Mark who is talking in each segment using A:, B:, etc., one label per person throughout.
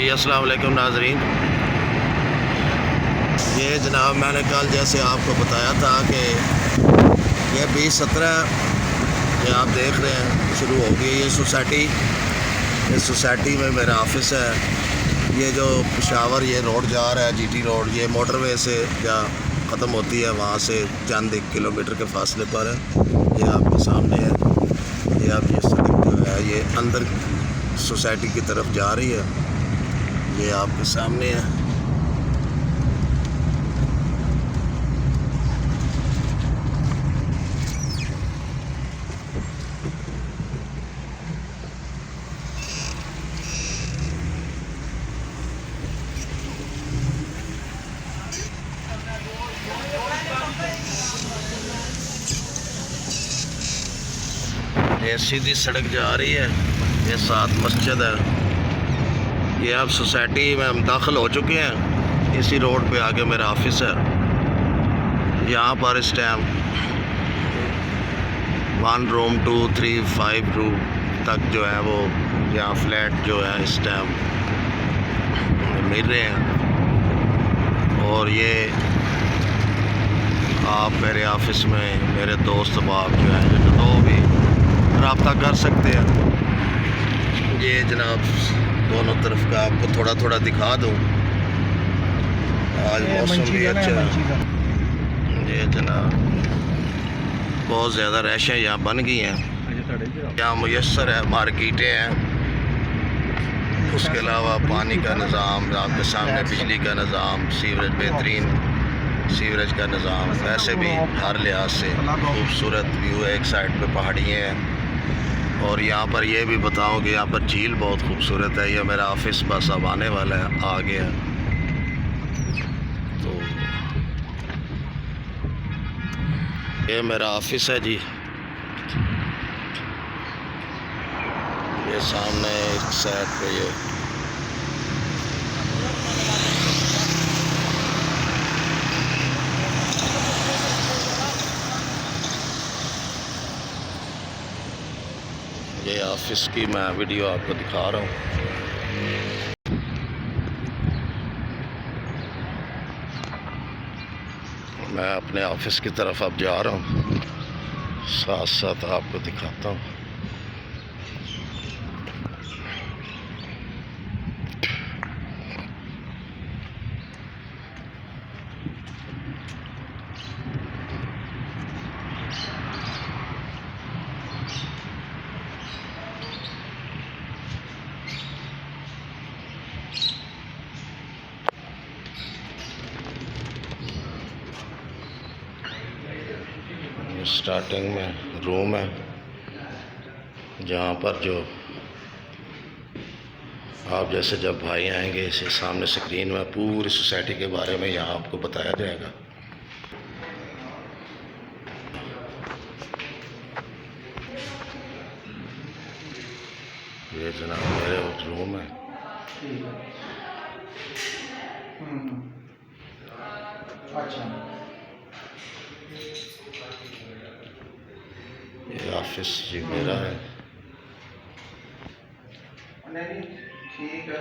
A: जी अस्सलाम वालेकुम नाज़रीन। ये जनाब मैंने कल जैसे आपको बताया था कि ये 2017 ये आप देख रहे हैं शुरू हो गई ये सोसाइटी। इस सोसाइटी में मेरा ऑफिस है। ये जो पेशावर ये रोड जा रहा है जीटी रोड, ये मोटरवे से जहाँ ख़त्म होती है वहाँ से चंद 1 किलोमीटर के फासले पर है। ये आपके सामने है। ये आप ये सड़क जो है ये अंदर सोसाइटी की तरफ जा रही है। ये आपके सामने है। ये सीधी सड़क जा रही है। ये साथ मस्जिद है। ये अब सोसाइटी में हम दाखिल हो चुके हैं। इसी रोड पे आगे मेरा ऑफिस है। यहाँ पर इस टाइम 1 रूम 2 3 5 रूम तक जो है वो यहाँ फ्लैट जो है इस टाइम मिल रहे हैं। और ये आप मेरे ऑफिस में मेरे दोस्त बाप जो है तो भी रब्ता कर सकते हैं। ये जनाब दोनों तरफ का आपको थोड़ा थोड़ा दिखा दूँ। आज मौसम भी अच्छा है। ये जनाब बहुत ज़्यादा रैशें यहाँ बन गई हैं। यहाँ मुयस्सर है, मार्केटें हैं। उसके अलावा पानी का निज़ाम आपके सामने, बिजली का निज़ाम, सीवरेज बेहतरीन सीवरेज का निज़ाम। वैसे भी हर लिहाज से खूबसूरत व्यू है। एक साइड पे पहाड़ियाँ हैं। और यहाँ पर ये भी बताऊँ कि यहाँ पर झील बहुत खूबसूरत है। ये मेरा ऑफिस बस अब आने वाला है, आ गया। तो ये मेरा ऑफिस है जी। ये सामने एक साइड पे ये ऑफिस की मैं वीडियो आपको दिखा रहा हूँ। मैं अपने ऑफिस की तरफ अब जा रहा हूँ, साथ साथ आपको दिखाता हूँ। स्टार्टिंग में रूम है जहाँ पर जो आप जैसे जब भाई आएंगे इसे सामने स्क्रीन में पूरी सोसाइटी के बारे में यहाँ आपको बताया जाएगा। ये जनाब मेरे रूम है। अच्छा, ये ऑफिस जी मेरा है। ठीक है।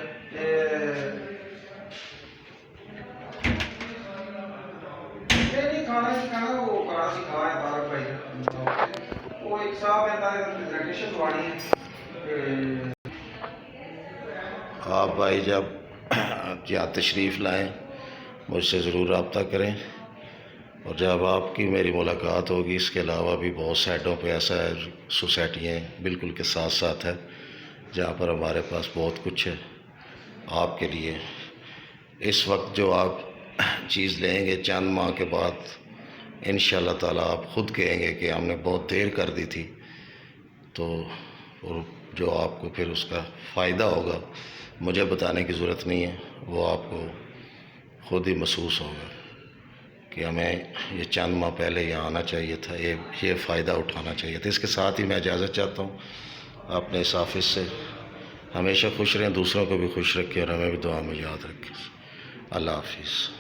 A: खाना वो करा सिखा है तारक भाई। वो एक साहब है प्रेजेंटेशन वाली है। आप भाई जब यहाँ तशरीफ़ लाएं मुझसे ज़रूर रब्ता करें। और जब आपकी मेरी मुलाकात होगी, इसके अलावा भी बहुत साइडों पे ऐसा है सोसाइटियाँ बिल्कुल के साथ साथ है जहाँ पर हमारे पास बहुत कुछ है आपके लिए। इस वक्त जो आप चीज़ लेंगे चंद माह के बाद इंशाअल्लाह ताला आप ख़ुद कहेंगे कि हमने बहुत देर कर दी थी। तो जो आपको फिर उसका फ़ायदा होगा मुझे बताने की ज़रूरत नहीं है, वो आपको ख़ुद ही महसूस होगा कि हमें ये चंद माह पहले यहाँ आना चाहिए था, ये फ़ायदा उठाना चाहिए था। इसके साथ ही मैं इजाज़त चाहता हूँ अपने इस ऑफिस से। हमेशा खुश रहें, दूसरों को भी खुश रखें और हमें भी दुआ में याद रखें। अल्लाह हाफिज़।